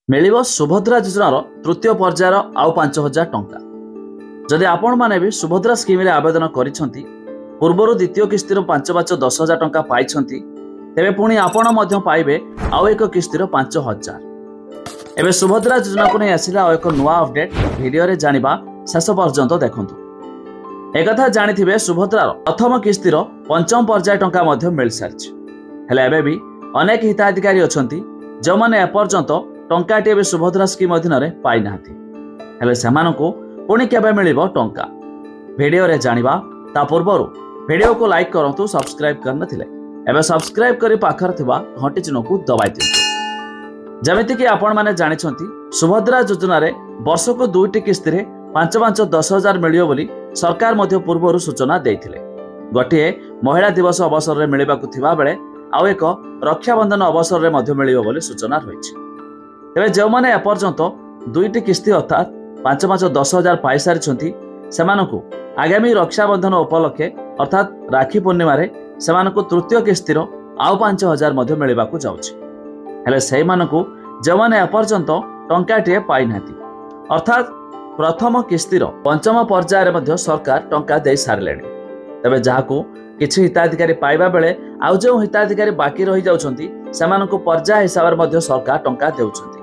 मिलिबो सुभद्रा योजनार तृतीय पर्यायर आउ 5,000 टंका। जदि आपण माने भी सुभद्रा स्कीम रे आवेदन करिसंती पूर्वरु द्वितीय किस्तिर 5,10,000 टंका पाइछंती तेबे पुणी आपण मध्य पाइबे आउ एक किस्तिर 5,000। एबे सुभद्रा योजना को नै आसिला आउ एक नुआ अपडेट वीडियो रे जानिबा शेष पर्यंत देखंतु। एकथा जानिथिबे सुभद्रार प्रथम किस्तिर पंचम पर्याय टंका मध्य मिल सारिछि। हेले एबे भी अनेक हिताधिकारी अछंती जो माने एपर्यंत टंकाटे भी सुभद्रा स्कीम अधीन पाई नाहांती। हेले सेमानकु पुणी केबे मिलिबो टंका वीडियो रे जानिबा ता पूर्वरु वीडियो को लाइक करंतु, सब्सक्राइब करनथिले एबे सब्सक्राइब करी पाखर थिबा घंटी चिन्ह को दबाइ दियंतु। जेमिति कि आपण माने जानिछंती सुभद्रा योजना रे वर्ष को दुईटी किस्ती रे 5,10,000 मिलियो बोली सरकार मध्य पूर्वरु सूचना देइथिले। गोटिए महिला दिवस अवसर रे मिलिबाकु थिबा बेले आउ एक रक्षाबंधन अवसर रे मध्य मिलियो बोली सूचना रहिछि। तेबे जो माने एपर्यंत दुईटी किस्ती अर्थात 5,10,000 पाई सारिछंती सेमानकु आगामी रक्षाबंधन उपलक्षे अर्थात राखी पूर्णिमा रे सेमानकु तृतीय किस्तीर आउ 5,000 मध्य मिलिबाकु जाउछि। हेले सेहि मानकु जो माने एपर्यंत टंकाटिए पाई नाहांती अर्थात प्रथम किस्तीर पंचम पर्यायर मध्य सरकार टंका दे सारलेनी। तबे जाहाकु किछि हिताधिकारी पाइबा बेले आउ जो हिताधिकारी बाकी रहि जाउछंती सेमानकु पर्याय हिसाब मध्य सरकार टंका देउछंती।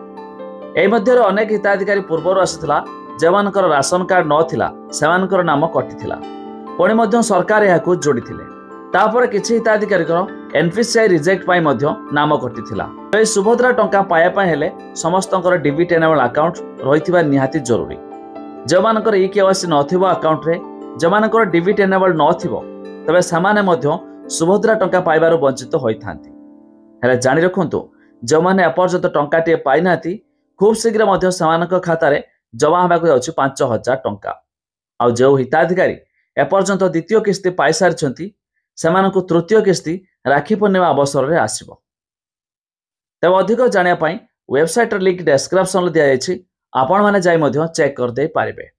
एही मध्य अनेक हिताधिकारी पूर्वर आसिथिला जेमानकर राशन कार्ड नथिला सेमानकर नाम कटिथिला पुणी मध्य सरकार याकु जोड़िथिले। तापर किछि हिताधिकारीकर एनपीसीआई रिजेक्ट पाई मध्य नाम कटिथिला। एही सुभद्रा टंका पाया पाए हेले समस्तकर डेबिट एनेबल अकाउंट रहिथिबा निहाती जरूरी। जेमानकर ई-केवाईसी नथिबो अकाउंट रे जेमानकर डेबिट एनेबल नथिबो तबे सामान्य मध्य सुभद्रा टंका पाइबार वंचित होइथांती। हेले जानि रखंतु जो माने एपर्यंत टंकाटिए पाई नाती खूब शीघ्र मध्य समानक खाता रे जमा होबाकु जाउछि 5,000 टंका। आ जो हिताधिकारी एपर्यंत द्वितीय किस्ती पाई सारिछंती सेमानकु तृतीय किस्ती राखी पूर्णिमा अवसर रे आसीबो। तबे अधिक जानिया पई वेबसाइट लिंक डिस्क्रिप्शन रे दिया जायछि, आपण माने जाई मध्य चेक कर दे पारिबे।